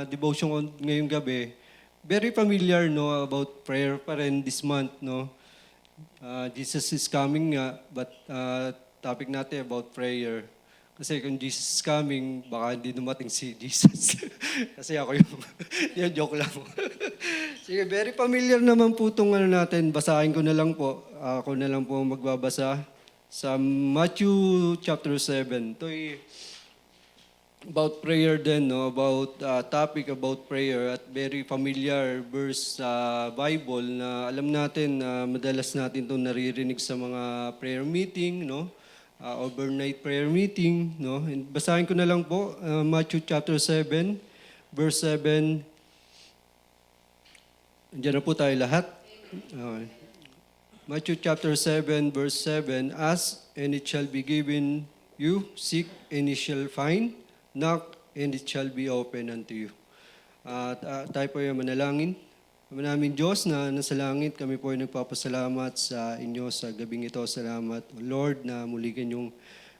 devotion ko ngayong gabi, very familiar no about prayer pa rin this month no. Jesus is coming nga, but topic natin about prayer. Kasi kung Jesus is coming, baka hindi dumating si Jesus. Kasi ako yung, yun, joke lang. Sige, very familiar naman po itong natin. Basahin ko na lang po. Ako na lang po magbabasa sa Matthew chapter 7. Ito'y about prayer din, no? About topic about prayer at very familiar verse sa Bible na alam natin na madalas natin itong naririnig sa mga prayer meeting, no? Overnight prayer meeting, no? And basahin ko na lang po, Matthew chapter 7, verse 7. Andiyan na po tayo lahat. Okay. Matthew chapter 7, verse 7, Ask, and it shall be given you. Seek, and you shall find. Knock, and it shall be open unto you. Tayo po yung manalangin. Ama namin Diyos na nasa langit, kami po ay nagpapasalamat sa inyo sa gabing ito. Salamat, Lord, na muli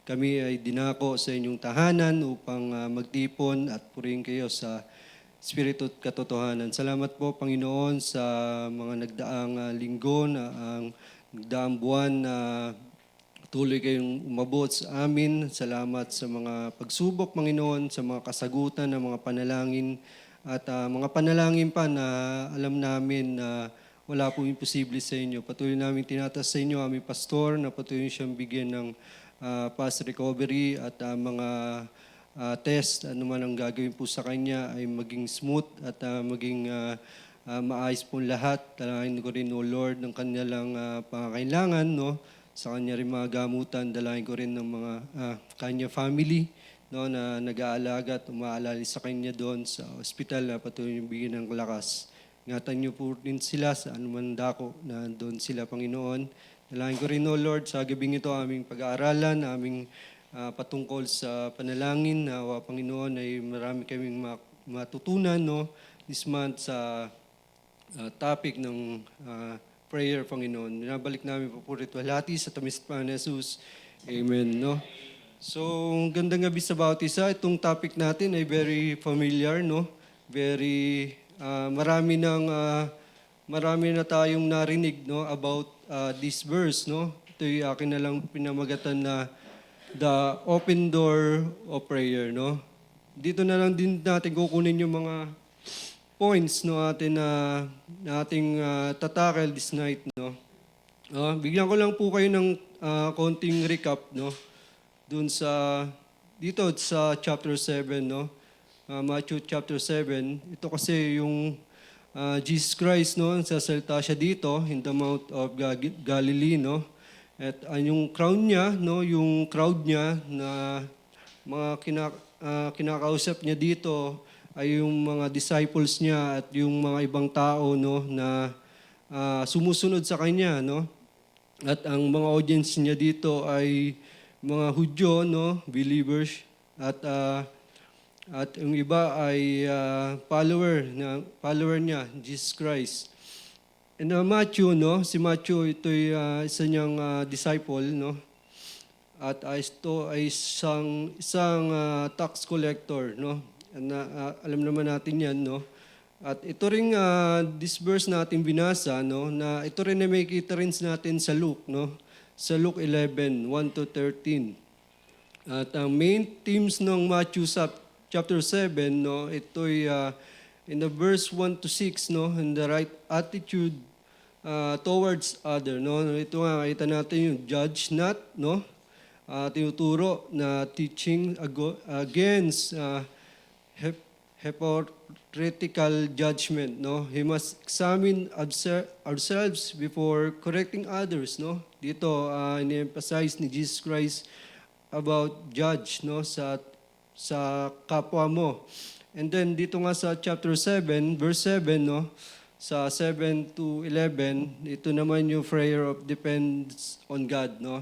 kami ay dinako sa inyong tahanan upang magtipon at purihin kayo sa Espiritu at katotohanan. Salamat po, Panginoon, sa mga nagdaang linggo na ang nagdaang buwan na tuloy kayong umabot sa amin. Salamat sa mga pagsubok, Panginoon, sa mga kasagutan ng mga panalangin at mga panalangin pa na alam namin na wala po imposible sa inyo. Patuloy namin tinatas sa inyo aming pastor na patuloy siyang bigyan ng fast recovery at mga test, ano man ang gagawin po sa kanya ay maging smooth at maging maayos po lahat. Dalangin ko rin, O Lord, ng kanilang pangangailangan, no? Sa kanya rin mga gamutan, dalangin ko rin ng mga kanya family, no, na nag-aalaga at umaalala sa kanya doon sa ospital na patuloy yung bigyan ng lakas. Ingatan niyo po rin sila sa anuman dako na doon sila, Panginoon. Dalangin ko rin, O Lord, sa gabing ito aming pag-aaralan, aming patungkol sa panalangin na Panginoon ay marami kaming matutunan no, this month sa topic ng prayer, Panginoon. Binabalik namin papurito halati sa tamis pa ni Jesus. Amen. No? So, gandang gabi sa bawat isa. Itong topic natin ay very familiar, no? Very marami na tayong narinig, no, about this verse, no? Ito'y akin na lang pinamagatan na the open door of prayer, no? Dito na lang din natin kukunin yung mga points no atin na ating tatakal this night, no. Bigyan ko lang po kayo ng konting recap, no. Doon dito sa chapter 7, no. Matthew chapter 7. Ito kasi yung Jesus Christ, no, sasalita siya dito in the Mount of Galilee, no. At yung crown niya, no, yung crowd niya na mga kinakausap niya dito ay yung mga disciples niya at yung mga ibang tao, no, na sumusunod sa kanya, no. At ang mga audience niya dito ay mga Hudyo, no, believers, at yung iba ay follower niya, Jesus Christ. And Matthew, no, si Matthew, ito'y isa niyang disciple, no. At ito ay isang tax collector, no. Alam naman natin 'yan, no. At ito ring this verse natin binasa, no, na ito rin na makikita rin natin sa Luke, no. Sa Luke 11:1 to 13. At ang main themes ng Matthew chapter 7, no, ito'y in the verse 1 to 6, no, in the right attitude towards other, no. Ito nga kita natin yung judge not, no. Tinuturo na teaching against hypocritical judgment, no. We must examine ourselves before correcting others, no. Dito ini-emphasize ni Jesus Christ about judge, no, sa kapwa mo. And then dito nga sa chapter 7, verse 7, no, sa 7 to 11, ito naman yung prayer of depends on God, no.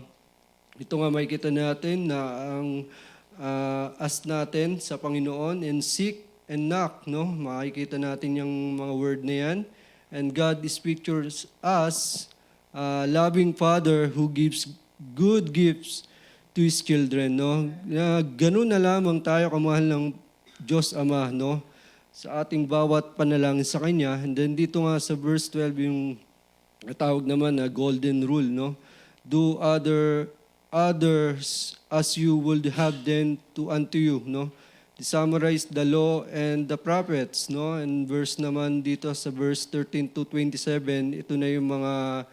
Ito nga makikita natin na ang ask natin sa Panginoon and seek and knock, no? Makikita natin yung mga word na yan. And God is pictures us loving Father who gives good gifts to His children, no? Ganun na lamang tayo kamahal ng Diyos Ama, no? Sa ating bawat panalangin sa Kanya. And then dito nga sa verse 12, yung tawag naman na golden rule, no? Do others as you would have them to unto you, no? Summarize the law and the prophets, no? And verse naman dito sa verse 13 to 27, ito na yung mga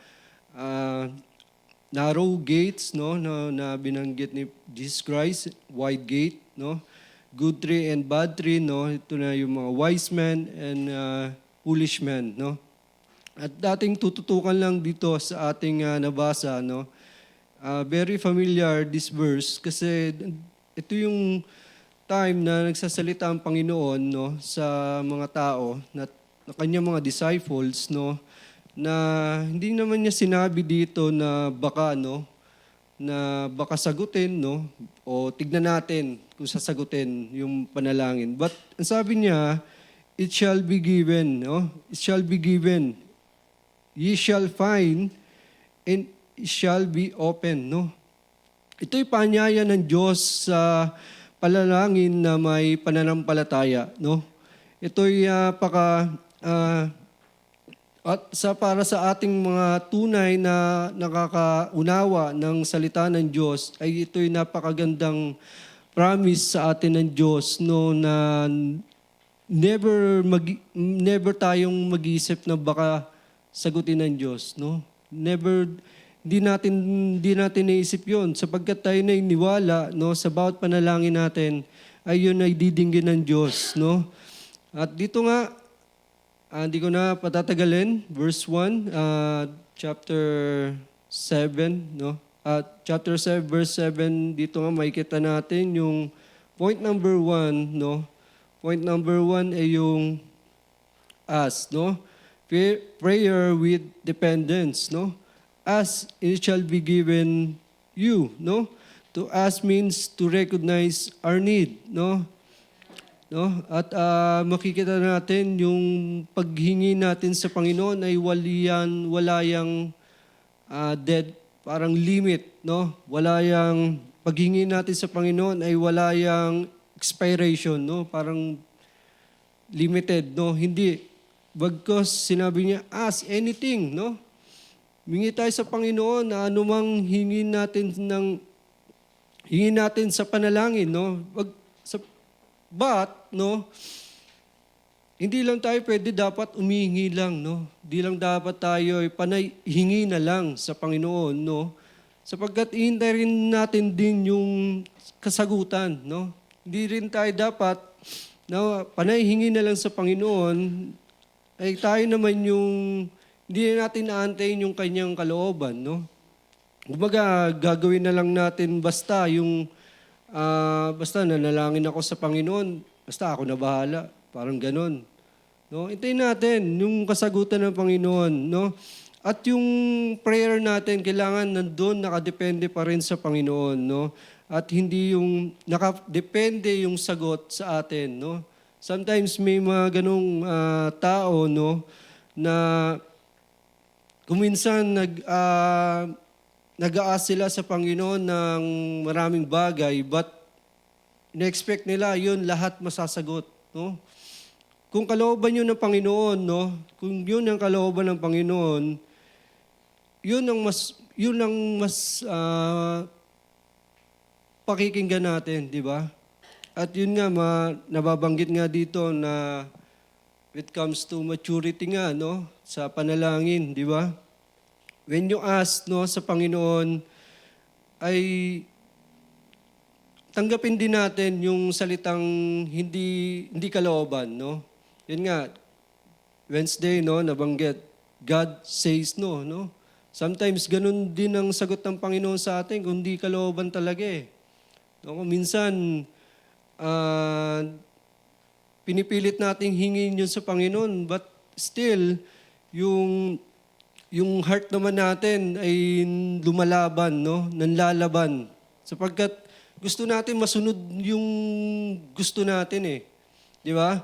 narrow gates, no, na binanggit ni Jesus Christ, wide gate, no? Good tree and bad tree, no? Ito na yung mga wise men and foolish men, no? At dating tututukan lang dito sa ating nabasa, no? Very familiar this verse kasi ito yung time na nagsasalita ang Panginoon, no, sa mga tao na kanyang mga disciples, no, na hindi naman niya sinabi dito na baka, no, na baka sagutin, no, o tignan natin kung sasagutin yung panalangin. But ang sabi niya, it shall be given, no? It shall be given. Ye shall find and it shall be open, no? Ito'y paanyaya ng Diyos sa panalangin na may pananampalataya, no? Ito'y para sa ating mga tunay na nakakaunawa ng salita ng Diyos, ay ito'y napakagandang promise sa atin ng Diyos, no, na never tayong mag-iisip na baka sagutin ng Diyos, no? Never, hindi natin naisip 'yon sapagkat tayo na iniwala, no, sa bawat panalangin natin ay yun ay didinggin ng Diyos, no? At dito nga, hindi ko na patatagalin, verse 1, chapter 7, no? Chapter 7, verse 7, dito nga makikita natin yung point number 1, no? Point number 1 ay yung ask, no? Prayer with dependence, no? Ask, it shall be given you, no? To ask means to recognize our need, no? No? At makikita natin yung paghingi natin sa Panginoon ay wala yang dead, parang limit, no? Wala yang paghingi natin sa Panginoon ay wala yang expiration, no? Parang limited, no? Hindi. Bagkus sinabi niya, ask anything, no? Hingi tayo sa Panginoon na anumang hingin natin sa panalangin, no? But, no, hindi lang tayo pwede dapat umihingi lang, no? Hindi lang dapat tayo panay hingi na lang sa Panginoon, no? Sapagkat ihintay rin natin din yung kasagutan, no? Hindi rin tayo dapat na panay hingi na lang sa Panginoon, ay tayo naman yung hindi natin naantayin yung kanyang kalooban, no? Kumbaga, gagawin na lang natin basta yung basta nanalangin ako sa Panginoon, basta ako na bahala, parang ganon. No? Hintayin natin yung kasagutan ng Panginoon, no? At yung prayer natin kailangan nandoon nakadepende pa rin sa Panginoon, no? At hindi yung nakadepende yung sagot sa atin, no? Sometimes may mga ganong tao, no, na kuminsan nag-aas sila sa Panginoon ng maraming bagay, but in-expect nila yun lahat masasagot, no? Kung kalooban yun ng Panginoon, no? Kung yun ang kalooban ng Panginoon, yun ang mas pakikinggan natin, di ba? At yun nga, nababanggit nga dito na when it comes to maturity nga, no? Sa panalangin, di ba? When you ask, no, sa Panginoon, ay tanggapin din natin yung salitang hindi kalooban, no? Yun nga, Wednesday, no, nabanggit, God says no, no? Sometimes ganun din ang sagot ng Panginoon sa atin, kung hindi kalooban talaga eh. No, minsan, pinipilit nating hingin yun sa Panginoon, but still, yung heart naman natin ay lumalaban, no? Nanlalaban. Sapagkat gusto natin masunod yung gusto natin eh. Di ba?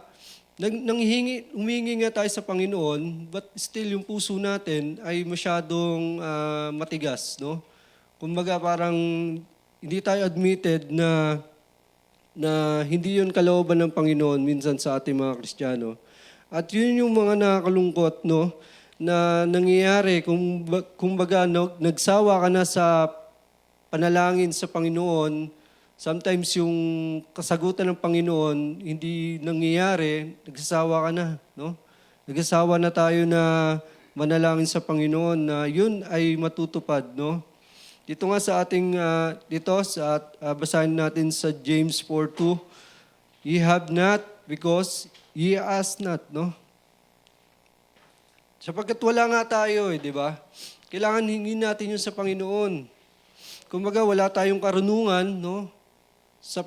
Humingi nga tayo sa Panginoon, but still yung puso natin ay masyadong matigas, no? Kumbaga parang hindi tayo admitted na na hindi yun kalooban ng Panginoon minsan sa ating mga Kristiyano. At yun yung mga nakakalungkot, no, na nangyayari kumbaga nagsawa ka na sa panalangin sa Panginoon, sometimes yung kasagutan ng Panginoon hindi nangyayari, nagsasawa ka na, no? Nagsasawa na tayo na manalangin sa Panginoon na yun ay matutupad, no? Dito nga sa ating basahin natin sa James 4:2, ye have not because ye ask not, no? Sapagkat wala nga tayo, di ba? Kailangan hingin natin yun sa Panginoon. Kumbaga wala tayong karunungan, no? Sa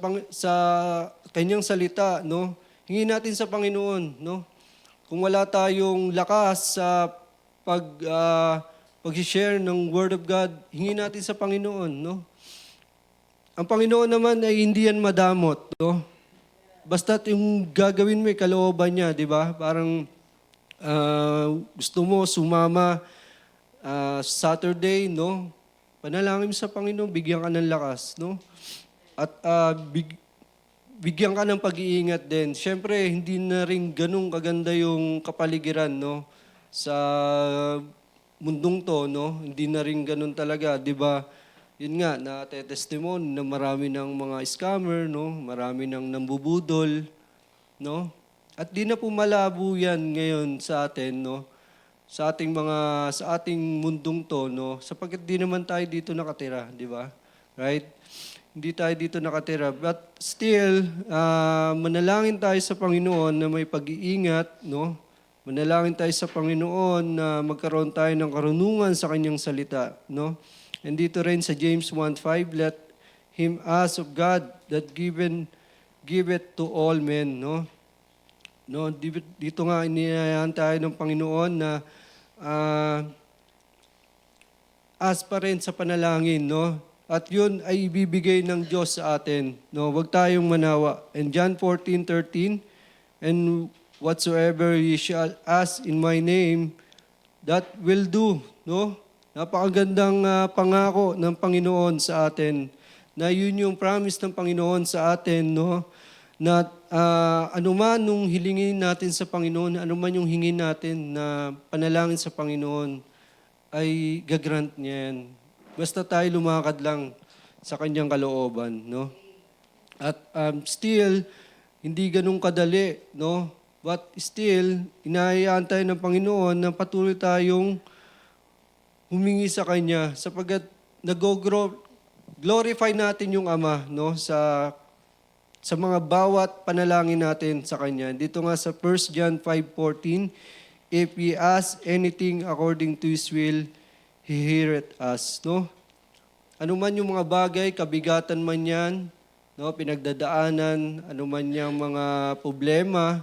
kanyang salita, no? Hingin natin sa Panginoon, no? Kung wala tayong lakas sa pag-share ng Word of God, hingin natin sa Panginoon, no? Ang Panginoon naman ay hindi yan madamot, no? Basta yung gagawin mo, kalooban niya, di ba? Parang gusto mo sumama Saturday, no? Panalangin mo sa Panginoon, bigyan ka ng lakas, no? At bigyan ka ng pag-iingat din. Siyempre, hindi na rin ganun kaganda yung kapaligiran, no? Sa mundong to, no? Hindi na rin ganun talaga, di ba? Yun nga, na-testimony na marami ng mga scammer, no? Marami ng nambubudol, no? At di na po malabo yan ngayon sa atin, no? Sa ating mundong to, no? Sapagkat di naman tayo dito nakatira, di ba? Right? Hindi tayo dito nakatira. But still, manalangin tayo sa Panginoon na may pag-iingat, no? Manalangin tayo sa Panginoon na magkaroon tayo ng karunungan sa kanyang salita, no? And dito rin sa James 1:5, let him ask of God that give it to all men, no? No, dito nga iniyayahan tayo ng Panginoon na ask pa rin sa panalangin, no? At yun ay ibibigay ng Diyos sa atin, no? Huwag tayong manawa. And John 14:13, and whatsoever ye shall ask in my name, that will do, no? Napakagandang pangako ng Panginoon sa atin, na yun yung promise ng Panginoon sa atin, no? Na anuman nung hilingin natin sa Panginoon, anuman yung hingin natin na panalangin sa Panginoon, ay gagrant niya yan. Basta tayo lumakad lang sa kanyang kalooban, no? At still, hindi ganun kadali, no? But still, inahayaan tayo ng Panginoon na patuloy tayong humingi sa Kanya sapagkat glorify natin yung Ama, no? Sa mga bawat panalangin natin sa Kanya. Dito nga sa 1 John 5:14, if we ask anything according to His will, He heareth us. No? Ano man yung mga bagay, kabigatan man yan, no? Pinagdadaanan, ano man yung mga problema,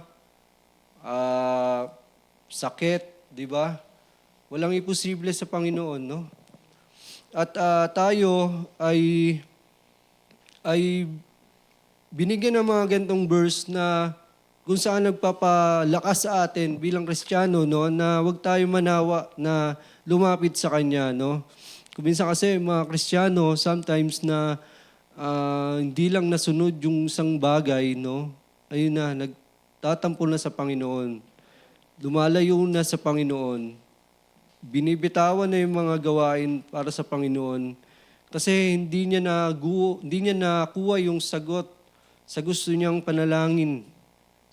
sakit, di ba? Walang imposible sa Panginoon, no? At tayo ay binigyan ng mga ganitong verse na kung saan nagpapalakas sa atin bilang Kristiyano, no, na huwag tayo manawa na lumapit sa Kanya, no. Kung minsan kasi mga Kristiyano, sometimes na hindi lang nasunod yung isang bagay, no, ayun na, nagtatampol na sa Panginoon. Lumalayo na sa Panginoon. Binibitawan na yung mga gawain para sa Panginoon kasi hindi niya nakuha yung sagot sa gusto niyang panalangin.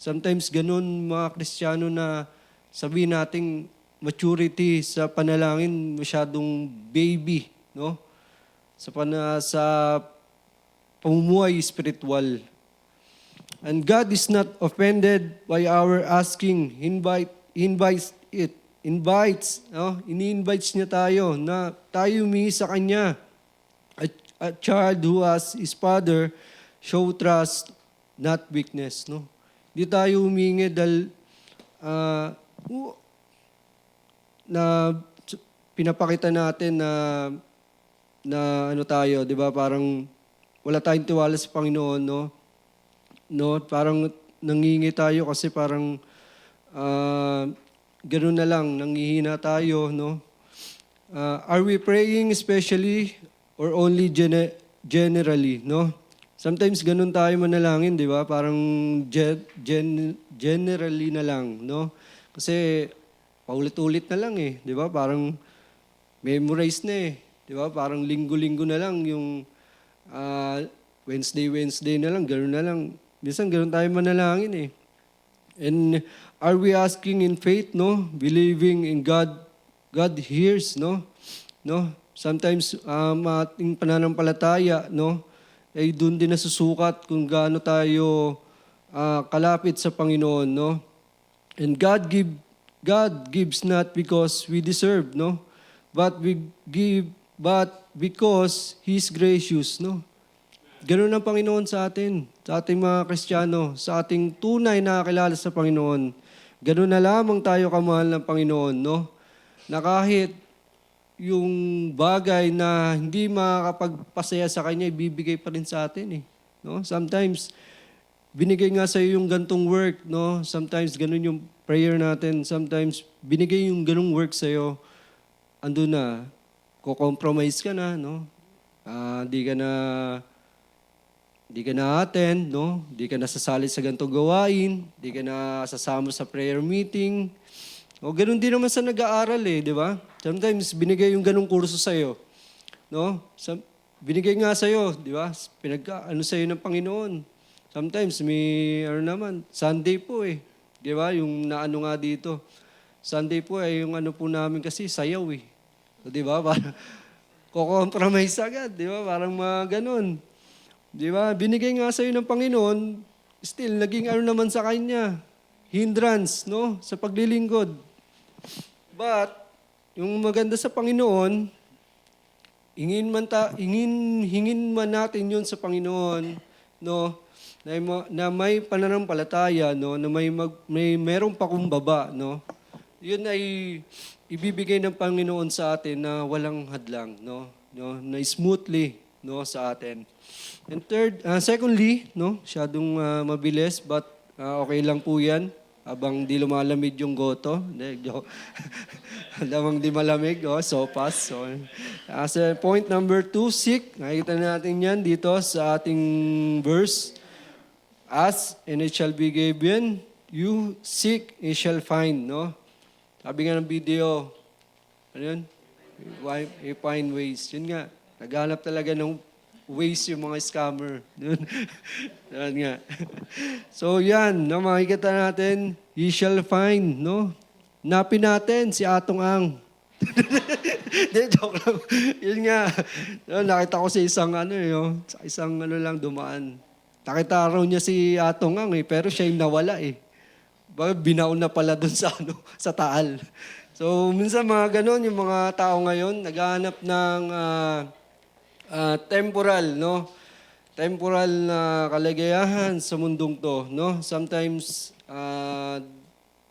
Sometimes ganun mga Kristiyano na sabihin nating maturity sa panalangin, masyadong baby, no? Sa pamumuhay spiritual. And God is not offended by our asking. Invites, no? Ini-invites niya tayo na tayo humingi sa Kanya. A child who has his father show trust, not weakness, no? Di tayo humingi dahil na pinapakita natin na ano tayo, di ba? Parang wala tayong tiwala sa Panginoon, no? No, parang nangingi tayo kasi parang ganoon na lang, nanghihina tayo, no? Are we praying especially or only generally, no? Sometimes ganun tayo manalangin, di ba? Parang generally na lang, no? Kasi paulit-ulit na lang eh, di ba? Parang memorize na eh, di ba? Parang linggo-linggo na lang yung Wednesday na lang, ganun na lang. Minsan ganun tayo manalangin eh. And are we asking in faith, no? Believing in God, God hears, no? No? Sometimes ating pananampalataya, no? Ay doon din nasusukat kung gaano tayo kalapit sa Panginoon, no? And God gives not because we deserve, no? But we give because He's gracious, no? Ganun ang Panginoon sa atin, sa ating mga Kristiyano, sa ating tunay na kakilala sa Panginoon. Ganun na lamang tayo kamahal ng Panginoon, no? Na kahit yung bagay na hindi makakapagpasaya sa Kanya, ibibigay pa rin sa atin, eh. No? Sometimes, binigay nga sa iyo yung gantong work, no? Sometimes, ganun yung prayer natin. Sometimes, binigay yung ganung work sa iyo, ando na, ko-compromise ka na, no? Di ka na attend, no? Di ka na sasali sa ganitong gawain, di ka na sasama sa prayer meeting. O ganun din naman sa nag-aaral eh, di ba? Sometimes binigay yung ganung kurso sa iyo, no? Binigay nga sa iyo, di ba? Pinag-ano sa iyo ng Panginoon. Sometimes may naman, Sunday po eh. Di ba? Yung naano nga dito. Sunday po ay yung ano po namin kasi sayaw eh. So, di ba? Parang ko-compromise agad, di ba? Parang mga ganun. Di ba? Binigay nga sa iyo ng Panginoon, still, naging ano naman sa Kanya? Hindrance, no? Sa paglilingkod. But, yung maganda sa Panginoon, hingin man natin yun sa Panginoon, no? Na may pananampalataya, no? Na may merong pakumbaba, no? Yun ay ibibigay ng Panginoon sa atin na walang hadlang, no? Na smoothly, no, sa atin. And secondly, no, masyadong mabilis but okay lang po 'yan habang di lumalamig yung goto. Habang di malamig, sopas. So, as point number 2, seek. Nakikita natin 'yan dito sa ating verse. Ask and it shall be given. You seek, you shall find, no? Sabi nga ng video, ano yun? You find ways. Yun nga, naghanap talaga ng ways yung mga scammer. Yan nga. So yan, no, makikita natin, ye shall find, no? Napin natin si Atong Ang. Hindi, joke lang. Yun nga, no, nakita ko sa isang sa isang lang dumaan. Nakita raw niya si Atong Ang pero siya yung nawala eh. Binaon na pala dun sa sa Taal. So minsan mga ganon yung mga tao ngayon, naghahanap ng temporal, no? Temporal na kaligayahan sa mundong to, no? Sometimes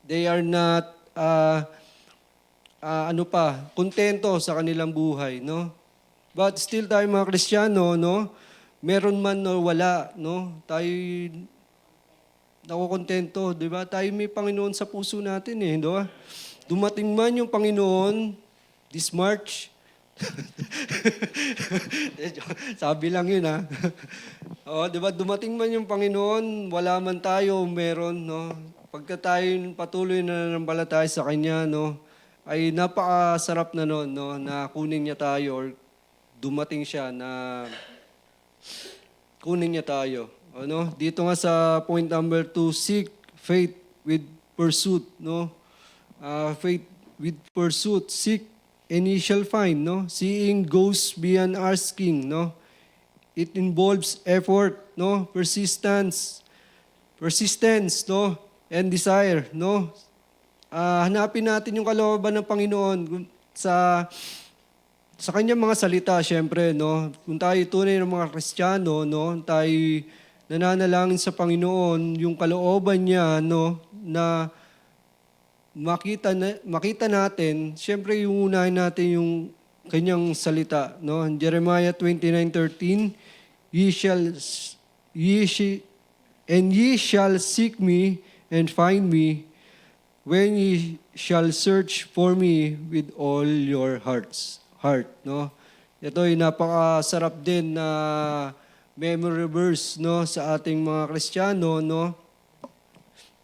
they are not kontento sa kanilang buhay, no? But still tayo mga Kristiyano, no? Meron man o wala, no? Tayo nakukontento, di ba? Tayo may Panginoon sa puso natin eh, di ba? Dumating man yung Panginoon this March. Sabi lang yun ha. Di ba? Dumating man yung Panginoon, wala man tayo, meron, no? Pagka tayo patuloy na nananampalataya sa Kanya, no? Ay napakasarap na noon, no? Na kunin niya tayo or dumating siya na kunin niya tayo. Ano? Dito nga sa point number 2, seek faith with pursuit, no? Faith with pursuit, seek and ye shall find, no? Seeing goes beyond asking, no? It involves effort, no? Persistence, no? And desire, no? Hanapin natin yung kalooban ng Panginoon sa kanyang mga salita, syempre, no? Kung tayo tunay ng mga Kristiyano, no? Tayo nananalangin sa Panginoon, yung kalooban niya, no? Na makita natin, syempre yung unahin natin yung kanyang salita, no? Jeremiah 29:13, ye shall seek me and find me when ye shall search for me with all your heart, no? Ito ay napakasarap din na memory verse, no, sa ating mga Kristiyano, no.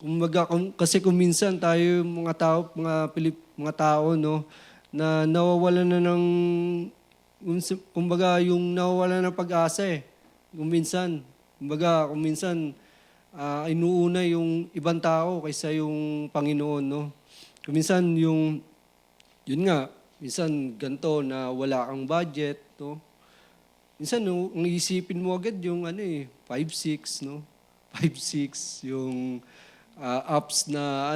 Kumbaga, kasi kung minsan tayo mga tao, no, na nawawalan na ng, kumbaga, yung nawawalan ng pag-asa eh. Kung minsan, inuuna yung ibang tao kaysa yung Panginoon, no. Kung minsan yun nga, minsan ganito na wala kang budget, no. Minsan, no, ang iisipin mo agad yung 5-6, no. 5-6, yung apps na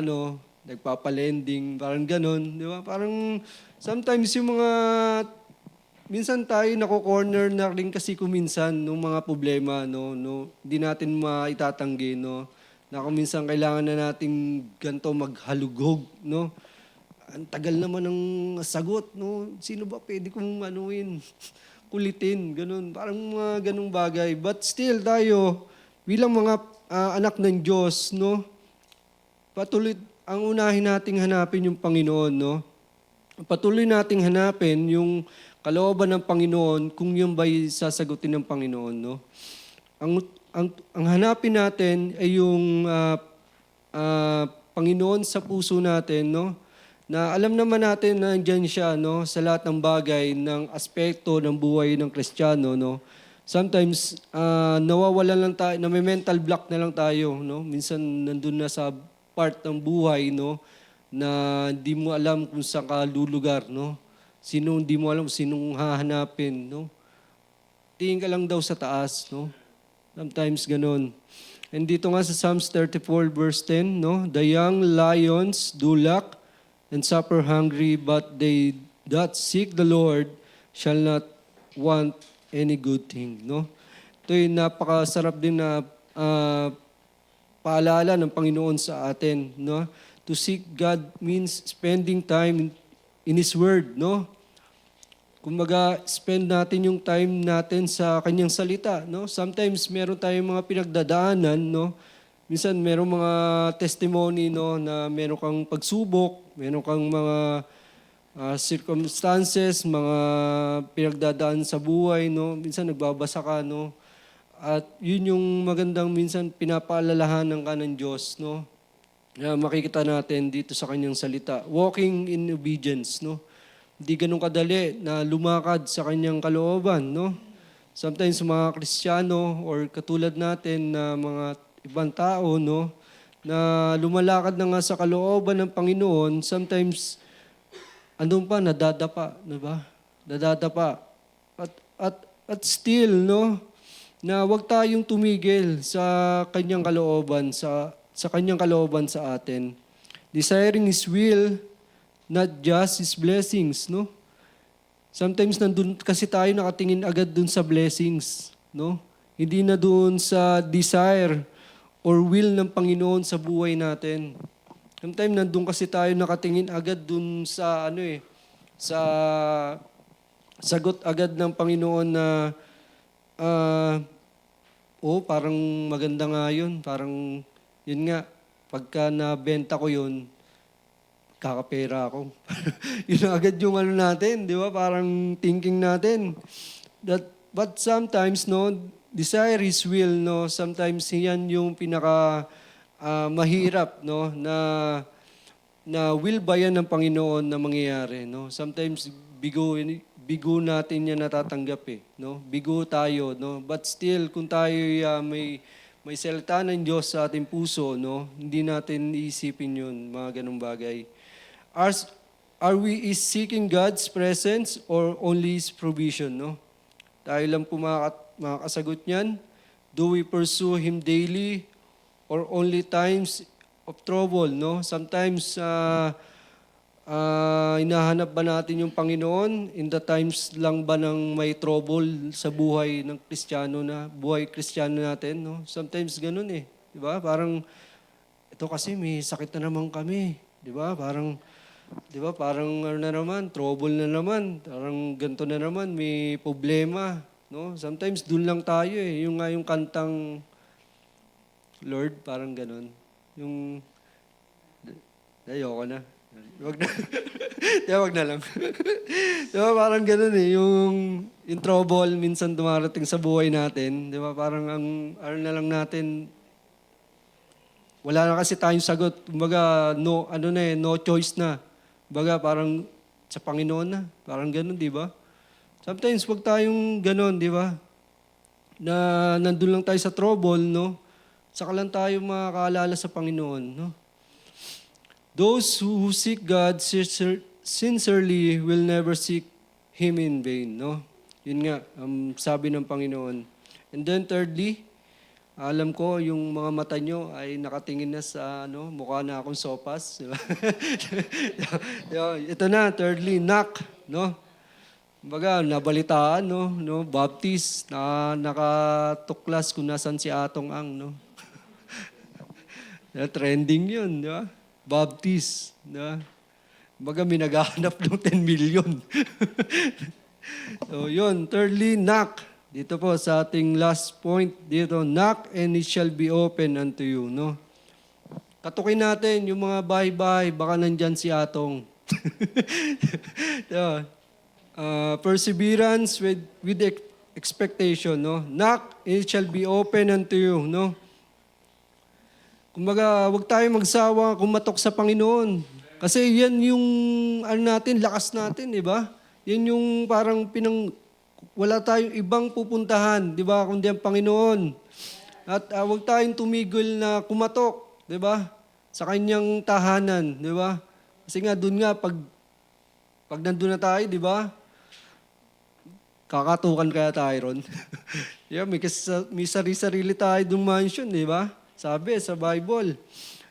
nagpapalending, parang ganon, di ba? Parang sometimes yung minsan tayo nako-corner na rin kasi kuminsan nung mga problema, no, hindi natin maitatanggi, no, na kung minsan kailangan na nating ganito maghalughog, no. Ang tagal naman ng sagot, no. Sino ba pwede kong kulitin, ganun. Parang mga ganung bagay. But still tayo, bilang mga anak ng Diyos, no, patuloy, ang unahin nating hanapin yung Panginoon, no. Patuloy nating hanapin yung kalooban ng Panginoon kung yun ba'y sasagutin ng Panginoon, no. Ang hanapin natin ay yung Panginoon sa puso natin, no, na alam naman natin na nandiyan siya, no, sa lahat ng bagay, ng aspekto ng buhay ng Kristiyano, no. Sometimes, nawawalan lang tayo, may mental block na lang tayo, no. Minsan, nandun na sa part ng buhay, no, na hindi mo alam kung saan ka lulugar, no. Hindi mo alam sinong hahanapin, no. Tingin ka lang daw sa taas, no. Sometimes ganun. And dito nga sa Psalms 34 verse 10, no, the young lions do lack and suffer hungry, but they that seek the Lord shall not want any good thing, no. Ito'y napakasarap din na paalala ng Panginoon sa atin, no? To seek God means spending time in His Word, no? Kumbaga, spend natin yung time natin sa Kanyang salita, no? Sometimes, meron tayong mga pinagdadaanan, no? Minsan, meron mga testimony, no, na meron kang pagsubok, meron kang mga circumstances, mga pinagdadaan sa buhay, no? Minsan, nagbabasa ka, no? At yun yung magandang minsan pinapaalalahanan ka ng Diyos, no? Na makikita natin dito sa kanyang salita. Walking in obedience, no? Hindi ganun kadali na lumakad sa kanyang kalooban, no? Sometimes mga Kristiyano or katulad natin na mga ibang tao, no, na lumalakad na nga sa kalooban ng Panginoon, sometimes andun pa nadadapa, di ba? Nadadapa. At still, no, na wag tayong tumigil sa kanyang kalooban, sa kanyang kalooban sa atin. Desiring His will, not just His blessings, no? Sometimes nandun kasi tayo nakatingin agad dun sa blessings, no? Hindi na dun sa desire or will ng Panginoon sa buhay natin. Sometimes nandun kasi tayo nakatingin agad dun sa sa sagot agad ng Panginoon na parang maganda nga yun. Parang, yun nga, pagka nabenta ko yun, kakapera ako. Yun agad yung natin, di ba? Parang thinking natin. But sometimes, no, desire His will, no, sometimes yan yung pinaka mahirap, no, na will ba yan ng Panginoon na mangyayari, no? Sometimes, bigo natin yan natatanggap no? Bigo tayo, no? But still, kung tayo may salita ng Diyos sa ating puso, no? Hindi natin iisipin yun, mga ganung bagay. Are we seeking God's presence or only His provision, no? Tayo lang po makakasagot niyan. Do we pursue Him daily or only times of trouble, no? Sometimes, hinahanap ba natin yung Panginoon in the times lang ba ng may trouble sa buhay ng Kristiyano buhay Kristiyano natin, no? Sometimes ganun di ba? Parang, ito kasi may sakit na naman kami, di ba? Parang na naman, trouble na naman, parang ganito na naman, may problema, no? Sometimes dun lang tayo yung kantang Lord, parang ganun. Ayoko na. Wag na. Wag na lang. Diba, parang ganun eh, yung trouble minsan dumarating sa buhay natin, di ba? Parang ano na lang natin, wala na kasi tayong sagot. Kumbaga, no, ano na eh, no choice na. Kumbaga, parang sa Panginoon na. Parang ganun, di ba? Sometimes, wag tayong ganun, di ba? Na nandun lang tayo sa trouble, no? Saka lang tayo makakaalala sa Panginoon, no? Those who seek God sincerely will never seek Him in vain, no? Yun nga, sabi ng Panginoon. And then thirdly, alam ko yung mga mata nyo ay nakatingin na sa mukha na akong sopas. Di ba? Ito na, thirdly, knock, no? Kumbaga, nabalitaan, no? Baptist, na nakatuklas kung nasan si Atong Ang, no? Trending yun, di ba? Baptist, di ba? Kumbaga, may naghahanap ng 10 million. So, yun. Thirdly, knock. Dito po sa ating last point, dito, knock and it shall be open unto you, no? Katukin natin yung mga bahay-bahay, baka nandyan si Atong. Diba? Perseverance with expectation, no? Knock, it shall be open unto you, no? Kumbaga, huwag tayong magsawa kumatok sa Panginoon. Kasi yan yung natin, lakas natin, di ba? Yan yung parang wala tayong ibang pupuntahan, di ba? Kundi ang Panginoon. At huwag tayong tumigil na kumatok, di ba? Sa kanyang tahanan, di ba? Kasi nga, dun nga, pag nandun na tayo, di ba? Kakatukan kaya tayo ron. Yeah, may sarili tayo dung mansion, di ba? Sabi sa Bible.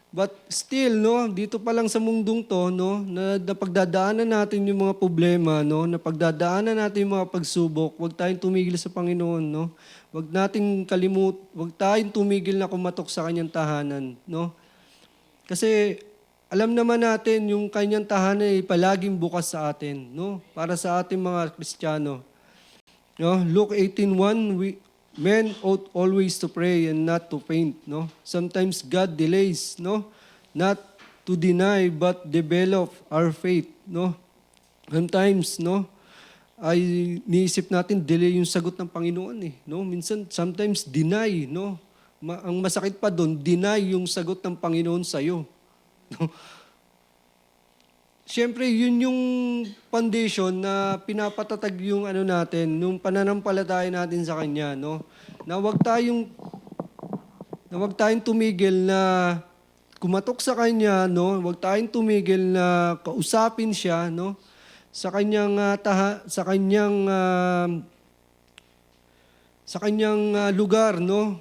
But still, no, dito pa lang sa mundong to, no, na pagdadaanan natin yung mga problema, no, na pagdadaanan natin yung mga pagsubok, huwag tayong tumigil sa Panginoon, no. Huwag tayong tumigil na kumatok sa kanyang tahanan, no. Kasi alam naman natin yung kanyang tahanan ay palaging bukas sa atin, no, para sa ating mga Kristiyano. No, Luke 18:1, men ought always to pray and not to faint, no? Sometimes God delays, no? Not to deny but develop our faith, no? Sometimes, no? Ay niisip natin delay yung sagot ng Panginoon eh, no? Minsan sometimes deny, no? Ang masakit pa doon, deny yung sagot ng Panginoon sa iyo. No? Siyempre, yun yung foundation na pinapatatag yung natin, yung pananampalataya natin sa Kanya, no? Na wag tayong tumigil na kumatok sa Kanya, no? Wag tayong tumigil na kausapin siya, no? Sa kanyang lugar, no?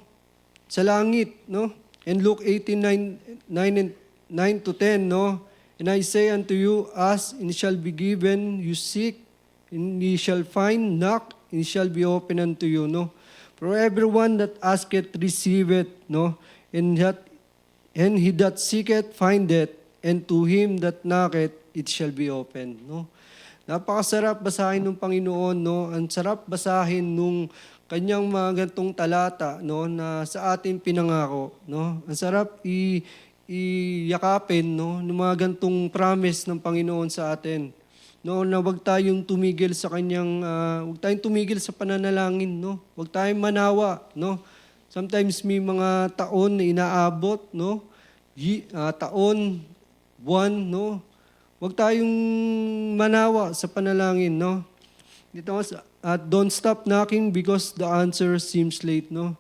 Sa langit, no? And Luke 18:9-10, no? And I say unto you, ask, and it shall be given, you seek, and ye shall find, knock, and it shall be open unto you, no? For everyone that asketh, receiveth, no? And he that seeketh, findeth, and to him that knocketh, it shall be open, no? Napakasarap basahin ng Panginoon, no? Ang sarap basahin nung kanyang mga gantong talata, no? Na sa ating pinangako, no? Ang sarap iyakapin, no, ng mga gantong promise ng Panginoon sa atin. No, na wag tayong tumigil sa kanyang wag tayong tumigil sa pananalangin, no. Wag tayong manawa, no. Sometimes may mga taon na inaabot, no. Taon, buwan, no. Wag tayong manawa sa panalangin, no. Dito don't stop knocking because the answer seems late, no.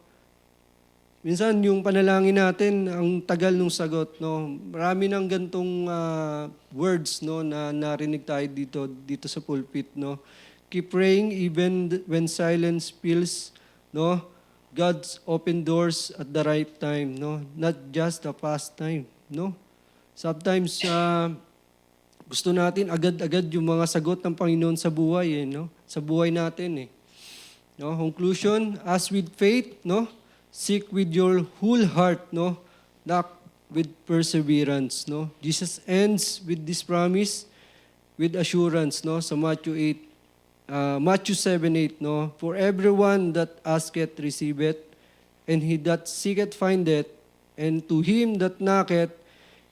Minsan yung panalangin natin, ang tagal ng sagot, no. Marami ng gantong words, no, na narinig tayo dito sa pulpit, no. Keep praying even when silence feels, no. God's open doors at the right time, no. Not just the past time, no. Sometimes gusto natin agad-agad yung mga sagot ng Panginoon sa buhay, no. Sa buhay natin, eh. No, conclusion, as with faith, no. Seek with your whole heart, no? Knock with perseverance, no? Jesus ends with this promise with assurance, no? Sa Matthew 7:8, no? For everyone that asketh, receiveth, and he that seeketh, findeth, and to him that knocketh,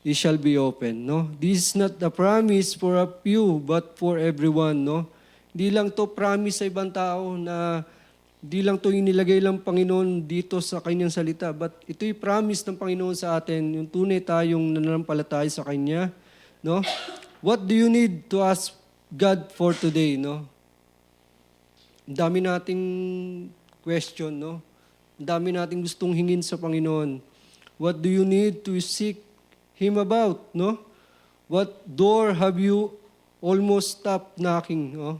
it shall be open, no? This is not a promise for a few, but for everyone, no? Hindi lang to promise sa ibang tao na hindi lang to inilagay lang Panginoon dito sa kanyang salita, but ito'y promise ng Panginoon sa atin, yung tunay tayong nananampalataya sa Kanya, no? What do you need to ask God for today, no? Ang dami nating question, no? Ang dami nating gustong hingin sa Panginoon. What do you need to seek Him about, no? What door have you almost stopped knocking, no?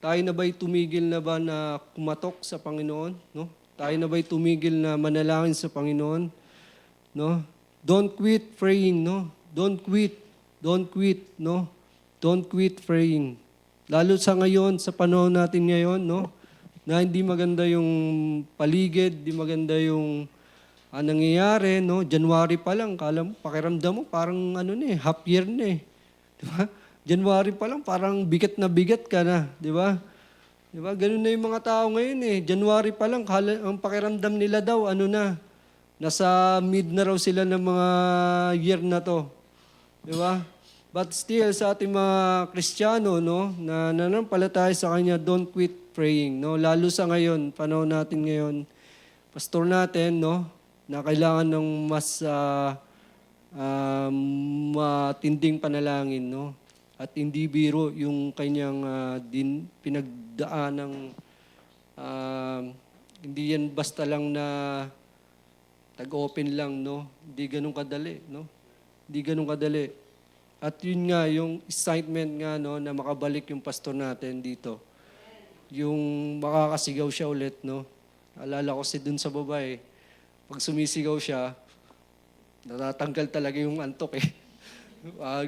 Tayo na ba'y tumigil na ba na kumatok sa Panginoon, no? Tayo na ba'y tumigil na manalangin sa Panginoon, no? Don't quit praying, no? Don't quit, no? Don't quit praying. Lalo sa ngayon, sa panahon natin ngayon, no? Na hindi maganda yung paligid, hindi maganda yung nangyayari, no? January pa lang, pakiramdam mo, parang half year na eh. Di ba? January pa lang, parang bigat na bigat ka na. Di ba? Di ba? Ganun na yung mga tao ngayon eh. January pa lang, ang pakiramdam nila daw, nasa mid na raw sila ng mga year na to. Di ba? But still, sa ating mga Kristiyano, no, na nananampalataya sa Kanya, don't quit praying. No? Lalo sa ngayon, panahon natin ngayon, pastor natin, no, na kailangan ng mas matinding panalangin, no? At hindi biro yung kanyang pinagdaan ng hindi yan basta lang na tag-open lang, no? Hindi ganun kadali, no? Hindi ganun kadali. At yun nga, yung excitement nga, no, na makabalik yung pastor natin dito. Yung makakasigaw siya ulit, no? Alala ko si dun sa babae, pag sumisigaw siya, natatanggal talaga yung antok eh.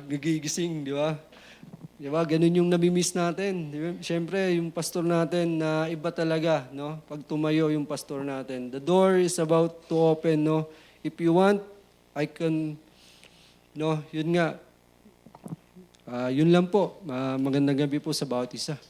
Nagigising, di ba? Di ba? Ganun yung nabimiss natin. Di ba? Siyempre, yung pastor natin na iba talaga, no? Pag tumayo yung pastor natin. The door is about to open, no? If you want, I can, no? Yun nga. Yun lang po. Magandang gabi po sa bawat isa.